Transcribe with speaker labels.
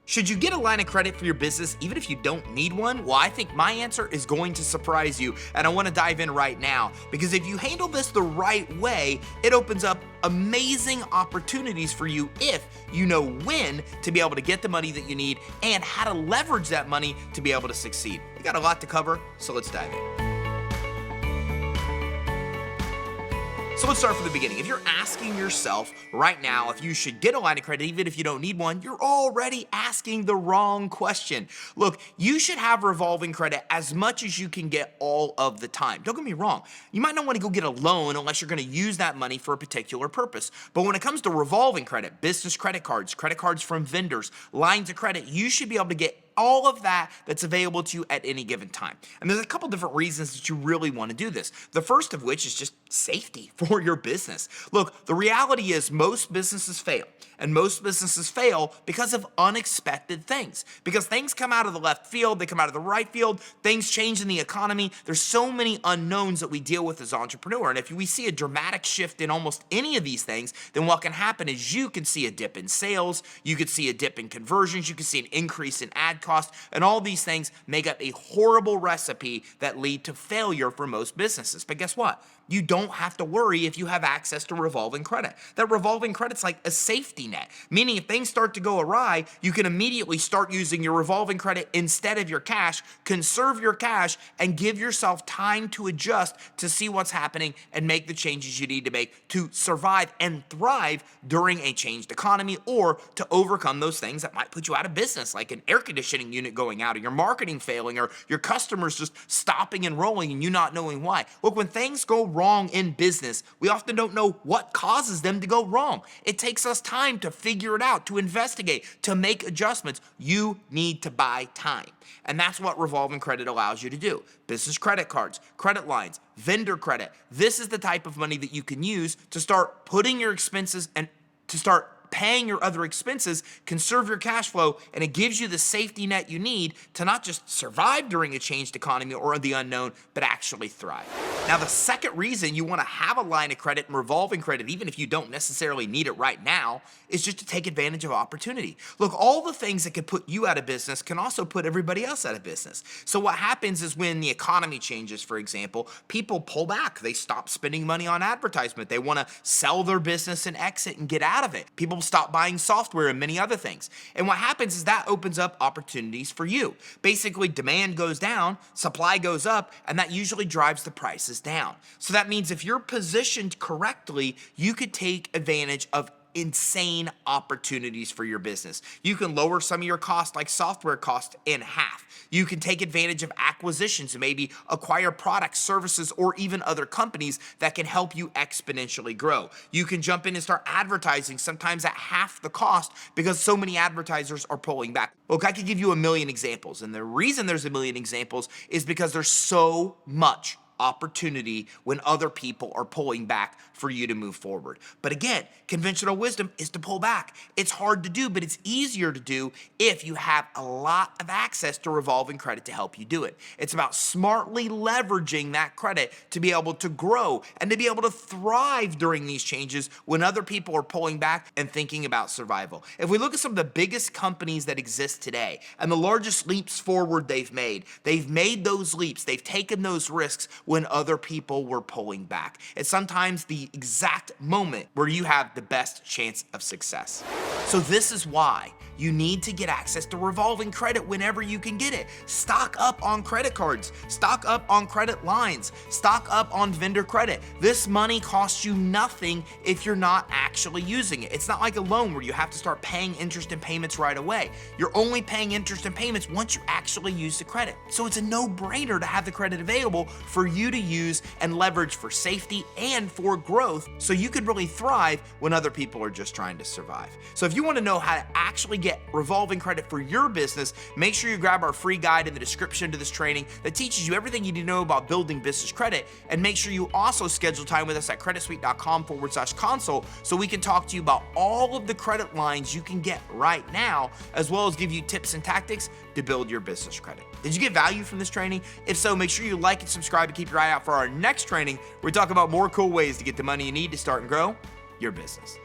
Speaker 1: Should you get a line of credit for your business even if you don't need one? Well, I think my answer is going to surprise you, and I want to dive in right now because if you handle this the right way, it opens up amazing opportunities for you if you know when to be able to get the money that you need and how to leverage that money to be able to succeed. We got a lot to cover, so let's dive in. So let's start from the beginning. If you're asking yourself right now if you should get a line of credit even if you don't need one, you're already asking the wrong question. Look, you should have revolving credit as much as you can get all of the time. Don't get me wrong. You might not want to go get a loan unless you're going to use that money for a particular purpose. But when it comes to revolving credit, business credit cards from vendors, lines of credit, you should be able to get all of that that's available to you at any given time. And there's a couple different reasons that you really want to do this. The first of which is just safety for your business. Look, the reality is most businesses fail. And most businesses fail because of unexpected things. Because things come out of the left field, they come out of the right field, things change in the economy. There's so many unknowns that we deal with as entrepreneurs. And if we see a dramatic shift in almost any of these things, then what can happen is you can see a dip in sales, you could see a dip in conversions, you can see an increase in ad costs, and all these things make up a horrible recipe that lead to failure for most businesses. But guess what? You don't have to worry if you have access to revolving credit. That revolving credit's like a safety net, meaning if things start to go awry, you can immediately start using your revolving credit instead of your cash, conserve your cash, and give yourself time to adjust to see what's happening and make the changes you need to make to survive and thrive during a changed economy or to overcome those things that might put you out of business, like an air conditioning unit going out or your marketing failing or your customers just stopping and rolling and you not knowing why. Look, when things go wrong in business, we often don't know what causes them to go wrong. It takes us time to figure it out, to investigate, to make adjustments. You need to buy time. And that's what revolving credit allows you to do. Business credit cards, credit lines, vendor credit. This is the type of money that you can use to start putting your expenses and to start paying your other expenses, conserve your cash flow, and it gives you the safety net you need to not just survive during a changed economy or the unknown, but actually thrive. Now, the second reason you want to have a line of credit and revolving credit, even if you don't necessarily need it right now, is just to take advantage of opportunity. Look, all the things that could put you out of business can also put everybody else out of business. So what happens is when the economy changes, for example, people pull back. They stop spending money on advertisement. They want to sell their business and exit and get out of it. People stop buying software and many other things. And what happens is that opens up opportunities for you. Basically, demand goes down, supply goes up, and that usually drives the prices down. So that means if you're positioned correctly, you could take advantage of insane opportunities for your business. You can lower some of your costs, like software costs, in half. You can take advantage of acquisitions and maybe acquire products, services, or even other companies that can help you exponentially grow. You can jump in and start advertising, sometimes at half the cost because so many advertisers are pulling back. Look, I could give you a million examples, and the reason there's a million examples is because there's so much opportunity when other people are pulling back for you to move forward. But again, conventional wisdom is to pull back. It's hard to do, but it's easier to do if you have a lot of access to revolving credit to help you do it. It's about smartly leveraging that credit to be able to grow and to be able to thrive during these changes when other people are pulling back and thinking about survival. If we look at some of the biggest companies that exist today and the largest leaps forward they've made those leaps, they've taken those risks when other people were pulling back. It's sometimes the exact moment where you have the best chance of success. So this is why you need to get access to revolving credit whenever you can get it. Stock up on credit cards, stock up on credit lines, stock up on vendor credit. This money costs you nothing if you're not actually using it. It's not like a loan where you have to start paying interest and payments right away. You're only paying interest and payments once you actually use the credit. So it's a no-brainer to have the credit available for you to use and leverage for safety and for growth so you could really thrive when other people are just trying to survive. So if you want to know how to actually get revolving credit for your business, make sure you grab our free guide in the description to this training that teaches you everything you need to know about building business credit, and make sure you also schedule time with us at creditsuite.com/consult so we can talk to you about all of the credit lines you can get right now, as well as give you tips and tactics to build your business credit. Did you get value from this training? If so, make sure you like and subscribe to keep your eye out for our next training where we talk about more cool ways to get the money you need to start and grow your business.